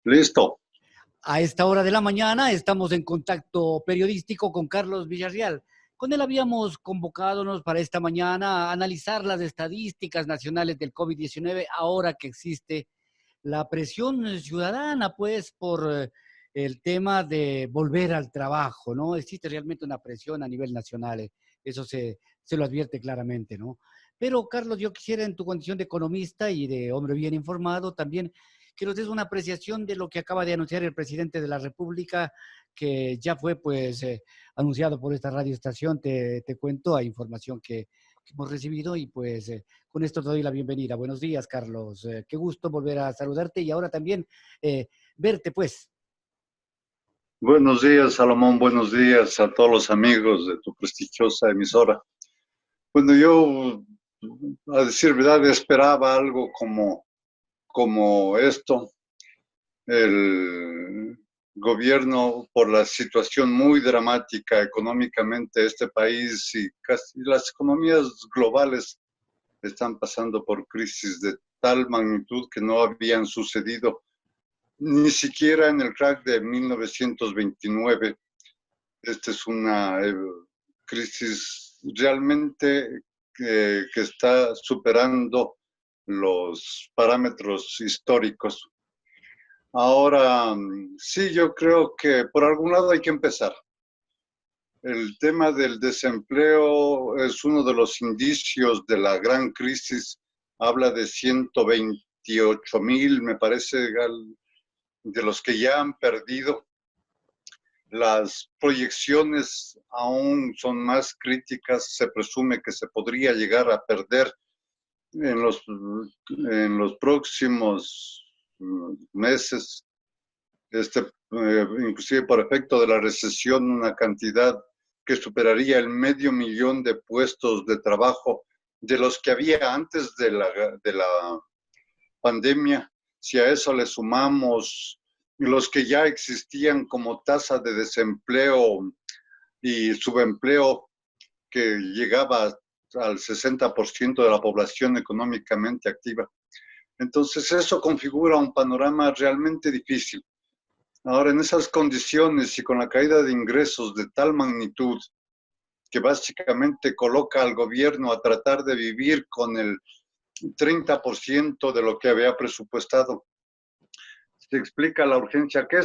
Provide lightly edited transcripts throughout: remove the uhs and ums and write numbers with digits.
Listo. A esta hora de la mañana estamos en contacto periodístico con Carlos Villarreal. Con él habíamos convocadonos para esta mañana a analizar las estadísticas nacionales del COVID-19 ahora que existe la presión ciudadana, pues, por el tema de volver al trabajo, ¿no? Existe realmente una presión a nivel nacional, eso se lo advierte claramente, ¿no? Pero, Carlos, yo quisiera en tu condición de economista y de hombre bien informado también que nos des una apreciación de lo que acaba de anunciar el presidente de la República, que ya fue, pues, anunciado por esta radioestación. Te cuento, hay información que hemos recibido y, pues, con esto te doy la bienvenida. Buenos días, Carlos. Qué gusto volver a saludarte y ahora también verte, pues. Buenos días, Salomón. Buenos días a todos los amigos de tu prestigiosa emisora. Bueno, yo, a decir verdad, esperaba algo como esto. El gobierno, por la situación muy dramática económicamente de este país y casi las economías globales están pasando por crisis de tal magnitud que no habían sucedido ni siquiera en el crack de 1929. Esta es una crisis realmente que está superando los parámetros históricos. Ahora, sí, yo creo que por algún lado hay que empezar. El tema del desempleo es uno de los indicios de la gran crisis. Habla de 128,000, me parece, de los que ya han perdido. Las proyecciones aún son más críticas. Se presume que se podría llegar a perder en los próximos meses, inclusive por efecto de la recesión, una cantidad que superaría el 500,000 de puestos de trabajo de los que había antes de la pandemia. Si a eso le sumamos los que ya existían como tasa de desempleo y subempleo que llegaba al 60% de la población económicamente activa. Entonces eso configura un panorama realmente difícil. Ahora, en esas condiciones y con la caída de ingresos de tal magnitud que básicamente coloca al gobierno a tratar de vivir con el 30% de lo que había presupuestado, se explica la urgencia que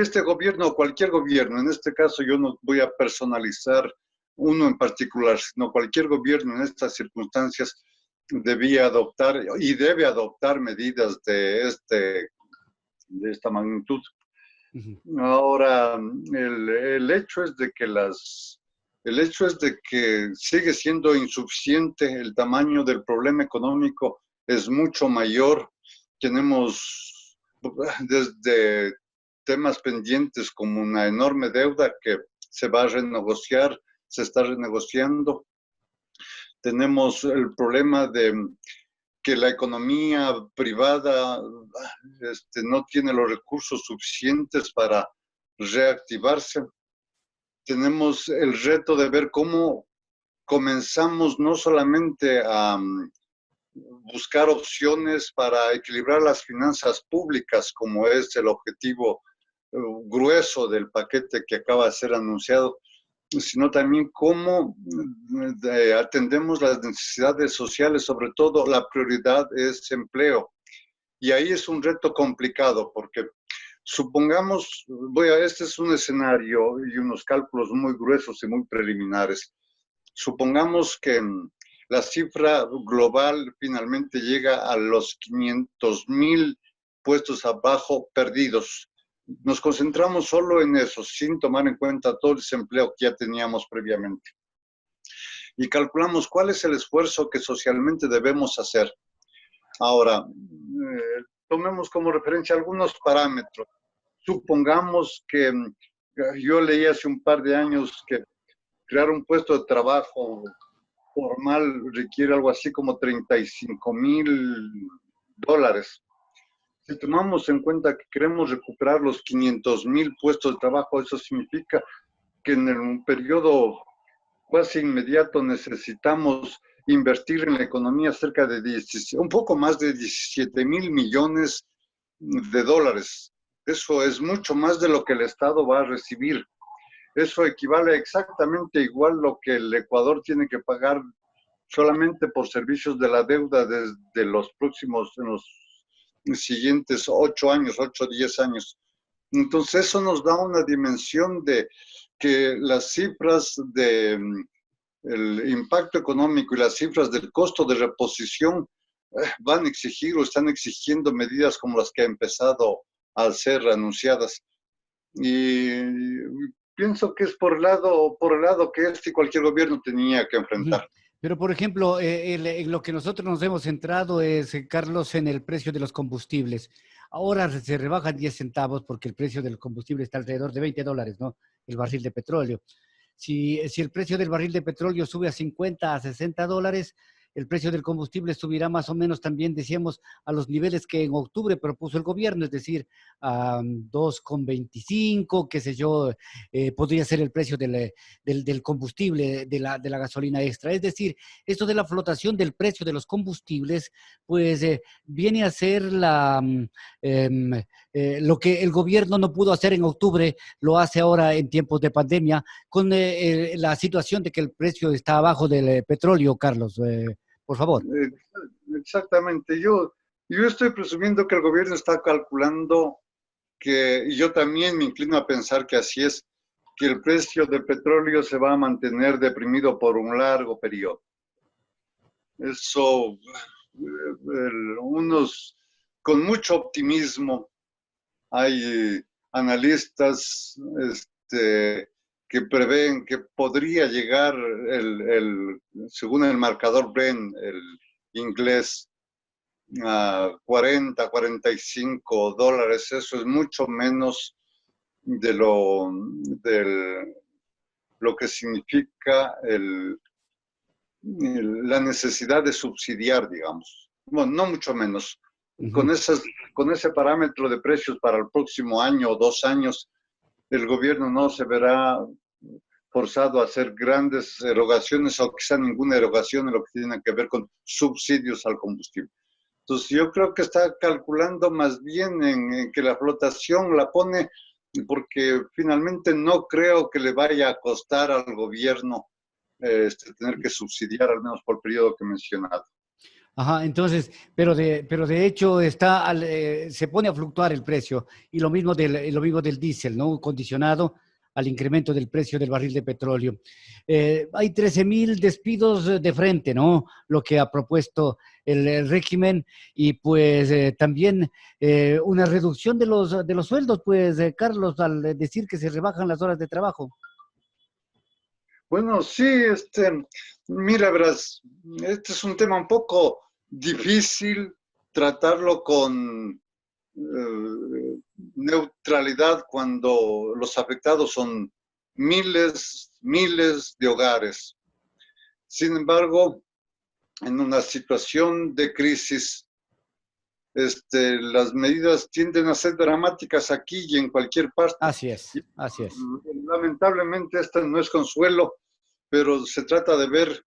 este gobierno o cualquier gobierno, en este caso yo no voy a personalizar uno en particular, sino cualquier gobierno en estas circunstancias debía adoptar y debe adoptar medidas de esta magnitud. Ahora, el hecho es de que sigue siendo insuficiente. El tamaño del problema económico es mucho mayor. Tenemos desde temas pendientes como una enorme deuda que se va a renegociar, se está renegociando. Tenemos el problema de que la economía privada no tiene los recursos suficientes para reactivarse. Tenemos el reto de ver cómo comenzamos no solamente a buscar opciones para equilibrar las finanzas públicas, como es el objetivo grueso del paquete que acaba de ser anunciado, sino también cómo atendemos las necesidades sociales. Sobre todo la prioridad es empleo. Y ahí es un reto complicado porque supongamos, este es un escenario y unos cálculos muy gruesos y muy preliminares. Supongamos que la cifra global finalmente llega a los 500,000 puestos abajo perdidos. Nos concentramos solo en eso, sin tomar en cuenta todo el desempleo que ya teníamos previamente. Y calculamos cuál es el esfuerzo que socialmente debemos hacer. Ahora, tomemos como referencia algunos parámetros. Supongamos que yo leí hace un par de años que crear un puesto de trabajo formal requiere algo así como $35,000. Si tomamos en cuenta que queremos recuperar los 500,000 puestos de trabajo, eso significa que en un periodo casi inmediato necesitamos invertir en la economía cerca de un poco más de 17,000 millones de dólares. Eso es mucho más de lo que el Estado va a recibir. Eso equivale exactamente igual lo que el Ecuador tiene que pagar solamente por servicios de la deuda desde los próximos, en los siguientes 8 años, 8 o 10 años. Entonces eso nos da una dimensión de que las cifras de el impacto económico y las cifras del costo de reposición van a exigir o están exigiendo medidas como las que han empezado a ser anunciadas. Y pienso que es por el lado que este y cualquier gobierno tenía que enfrentar. Pero, por ejemplo, en lo que nosotros nos hemos centrado es, Carlos, en el precio de los combustibles. Ahora se rebajan 10 centavos porque el precio del combustible está alrededor de $20, ¿no? El barril de petróleo. Si el precio del barril de petróleo sube a 50, a $60, el precio del combustible subirá más o menos también, decíamos, a los niveles que en octubre propuso el gobierno, es decir, a 2,25, qué sé yo, podría ser el precio del combustible, de la gasolina extra. Es decir, esto de la flotación del precio de los combustibles, pues viene a ser lo que el gobierno no pudo hacer en octubre, lo hace ahora en tiempos de pandemia, con la situación de que el precio está abajo del petróleo, Carlos. Por favor. Exactamente. Yo estoy presumiendo que el gobierno está calculando que, y yo también me inclino a pensar que así es, que el precio del petróleo se va a mantener deprimido por un largo periodo. Eso, unos con mucho optimismo, hay analistas que prevén que podría llegar, según el marcador Brent, el inglés, a 40, $45. Eso es mucho menos de lo que significa la necesidad de subsidiar, digamos. Bueno, no mucho menos. Con ese parámetro de precios para el próximo año o 2 años, el gobierno no se verá forzado a hacer grandes erogaciones o quizá ninguna erogación en lo que tiene que ver con subsidios al combustible. Entonces yo creo que está calculando más bien en que la flotación la pone porque finalmente no creo que le vaya a costar al gobierno tener que subsidiar al menos por el periodo que he mencionado. Ajá, entonces, pero de hecho se pone a fluctuar el precio y lo mismo del diésel, ¿no? Condicionado al incremento del precio del barril de petróleo. Hay 13,000 despidos de frente, ¿no? Lo que ha propuesto el régimen y pues también una reducción de los sueldos, pues, Carlos, al decir que se rebajan las horas de trabajo. Bueno, sí, mira, verás, este es un tema un poco difícil tratarlo con neutralidad cuando los afectados son miles de hogares. Sin embargo, en una situación de crisis, las medidas tienden a ser dramáticas aquí y en cualquier parte. Así es, así es. Lamentablemente, este no es consuelo, pero se trata de ver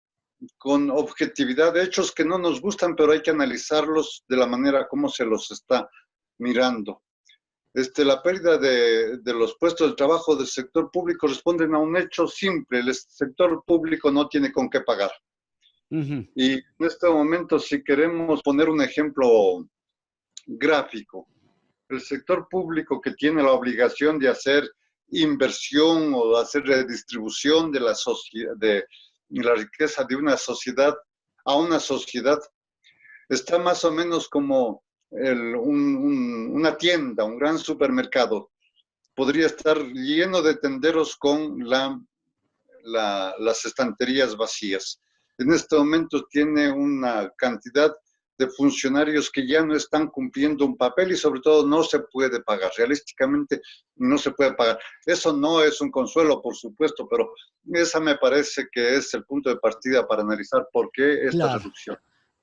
con objetividad hechos que no nos gustan, pero hay que analizarlos de la manera como se los está mirando. La pérdida de los puestos de trabajo del sector público responden a un hecho simple: el sector público no tiene con qué pagar. Y en este momento, si queremos poner un ejemplo gráfico, el sector público que tiene la obligación de hacer inversión o hacer redistribución de la riqueza de una sociedad a una sociedad, está más o menos como una tienda, un gran supermercado. Podría estar lleno de tenderos con las estanterías vacías. En este momento tiene una cantidad de funcionarios que ya no están cumpliendo un papel y sobre todo no se puede pagar, realísticamente no se puede pagar. Eso no es un consuelo, por supuesto, pero esa me parece que es el punto de partida para analizar por qué esta reducción.